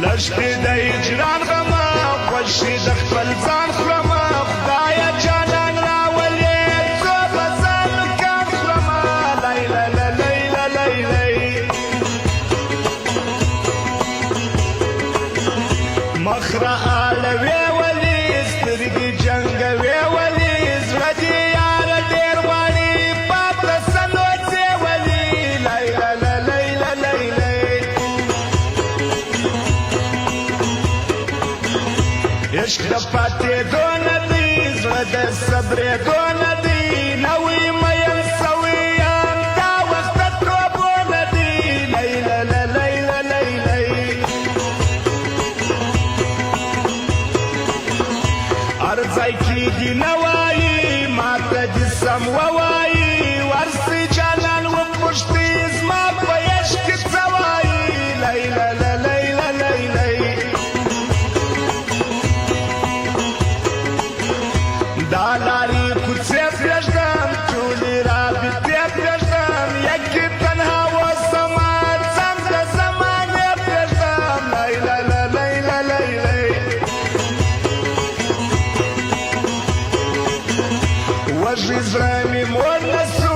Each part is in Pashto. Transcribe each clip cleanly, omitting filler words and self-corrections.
لشتي د هجران غمه خوشي د خپل ځان خورمه خدایه جانان راولې څو به ځان کم خورمه لیلا لیلا لیلی مخ را اړوې ولې سترګې جنګوې ولې زړه دې یاره ډېر غواړي پاته سنوځې ولې لیلا لیلا لیلی عشق د پاتېدو نه دی زړه د صبرېدو نه دی نوی مین سوی یم دا وخت د توبو نه دی لیلا لیلا لیلی هر ځای کېږي نه وایي ماته دې سم ووایي ورسې جانان وپوښتي زما په عشق کې څه وایي لیلا لیلا لیلی دا لارې کوڅې پرېږدم ټولې رابطې پرېږدم یکې تنها اوسمه څنګ د زمانې پرېږدم لیلا لیلا لیلی وږي زړه مې موړ نه سو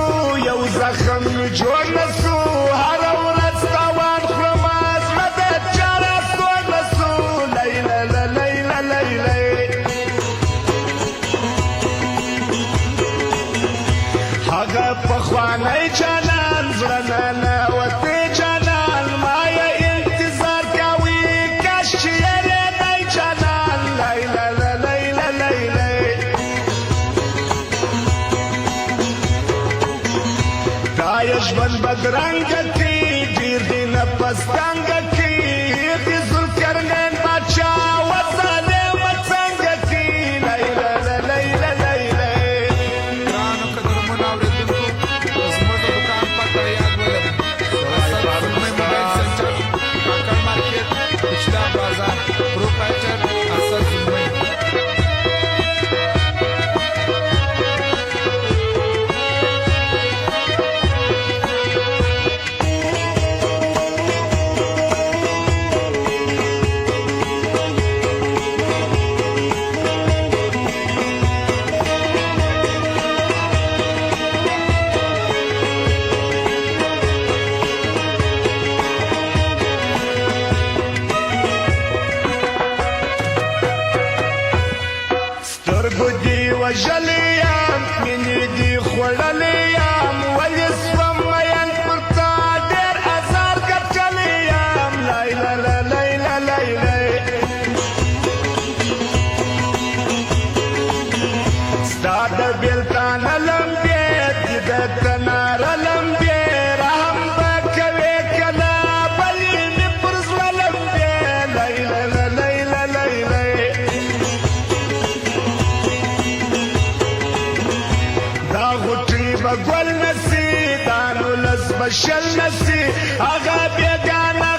یو زخم مې جوړ نه سو هره ورځ تاوان خورمه زړه د چا راستوړ نه سو لیلا لیلا لیلی هغه پخوانی جانان زړه نه نوتی جانان ما یې انتظار کوي کاش چې یېرېدی جانان لیلا لیلا لیلی دا یې ژوند بدرنګه کړي ډېر دې نفس تنګه کړي دې ذوالقرنین باچا وظالمه څنګه کړي لیلا لیلا لیلی ګرانو قدرمنو اورېدونکو زموږ د دوکان پته یاد ولرئ اثر زلمی موبایل سنټر کاکړ مارکېټ کوچلا بازار پروپرایټر اثر زلمی سترګو دې وژلې یم مینې دې خوړلې یم ولې سوم مین پر تا ډېر ازار ګټلې یم لیلا لیلا لیلی ستا د بېلتانه لمبې دې د تناره لمبې رحم به کوې که نه بلې مې پر زړه لمبې لیلا لیلا لیلی دا غوټې به ګل نسي دا نولس به شل نسي هغه بېګانه